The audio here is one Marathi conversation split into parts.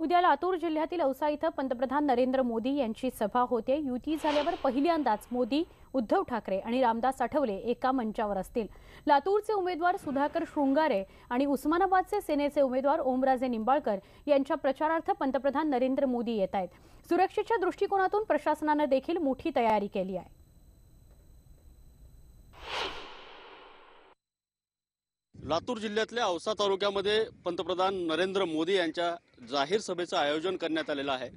उद्या लातूर जिल्ह्यातील औसा इथं पंतप्रधान नरेंद्र मोदी यांची सभा होते। युती झाल्यावर पहिल्यांदाच मोदी, उद्धव ठाकरे आणि रामदास आठवले एका मंचावर असतील। लातूरचे उमेदवार सुधाकर शृंगारे आणि उस्मानाबादचे सेनेचे उमेदवार ओमराजे निंबाळकर यांच्या प्रचारार्थ पंतप्रधान नरेंद्र मोदी येत आहेत। सुरक्षेच्या दृष्टिकोनातून प्रशासनाने देखील मोठी तयारी केली आहे। लातूर जिल्ह्यातल्या औसा तालुक्यामध्ये पंतप्रधान नरेंद्र मोदी यांच्या जाहीर सभेचं आयोजन करण्यात आलेलं आहे।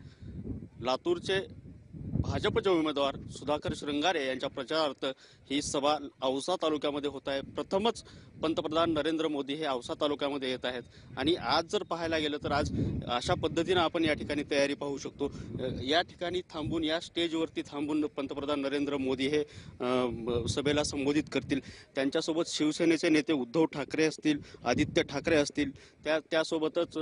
लातूरचे भाजपचे उमेदवार सुधाकर शृंगारे यांच्या प्रचारार्थ ही सभा औसा तालुक्यामध्ये होत आहे। प्रथमच पंतप्रधान नरेंद्र मोदी हे औसा तालुक्यामध्ये येत आहेत आणि आज जर पाहायला गेलं तर आज अशा पद्धतीने आपण या ठिकाणी तयारी पाहू शकतो। या ठिकाणी थांबून, या स्टेजवरती थांबून पंतप्रधान नरेंद्र मोदी हे सभेला संबोधित करतील। त्यांच्यासोबत शिवसेनेचे नेते उद्धव ठाकरे असतील, आदित्य ठाकरे असतील, त्यासोबतच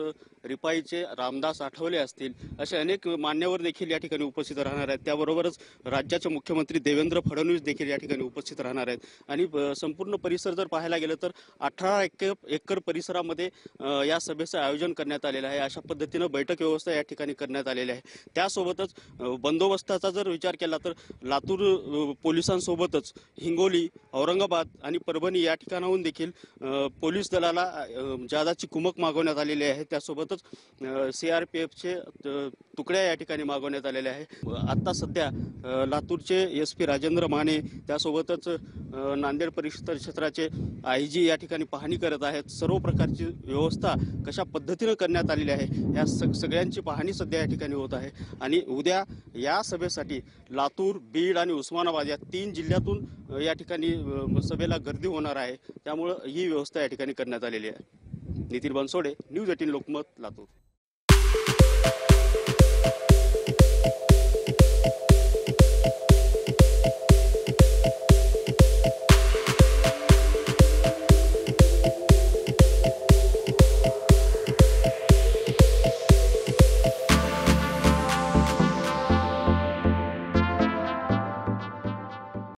रिपाईचे रामदास आठवले असतील, असे अनेक मान्यवर देखील या ठिकाणी उपस्थित राहणार आहेत। त्याबरोबरच राज्याचे मुख्यमंत्री देवेंद्र फडणवीस देखील या ठिकाणी उपस्थित राहणार आहेत आणि संपूर्ण परिसर जर पाहायला गेलं तर 18 एकर परिसरामध्ये या सभेचं आयोजन करण्यात आलेलं आहे। अशा पद्धतीनं बैठक व्यवस्था या ठिकाणी करण्यात आलेली आहे। त्यासोबतच बंदोबस्ताचा जर विचार केला तर लातूर पोलिसांसोबतच हिंगोली, औरंगाबाद आणि परभणी या ठिकाणाहून देखील पोलीस दलाला जादाची कुमक मागवण्यात आलेली आहे। त्यासोबतच CRPFचे तुकड्या या ठिकाणी मागवण्यात आलेल्या आहे। आता सध्या लातूरचे SP राजेंद्र माने, त्यासोबतच नांदेड परिसर क्षेत्राचे IG या ठिकाणी पाहणी करत आहेत। सर्व प्रकारची व्यवस्था कशा पद्धतीने करण्यात आलेली आहे या सगळ्यांची पाहणी सध्या या ठिकाणी होत आहे आणि उद्या या सभेसाठी लातूर, बीड आणि उस्मानाबाद या 3 जिल्ह्यातून या ठिकाणी सभेला गर्दी होणार आहे। त्यामुळे ही व्यवस्था या ठिकाणी करण्यात आलेली आहे। नितीन बनसोडे, न्यूज 18 लोकमत, लातूर।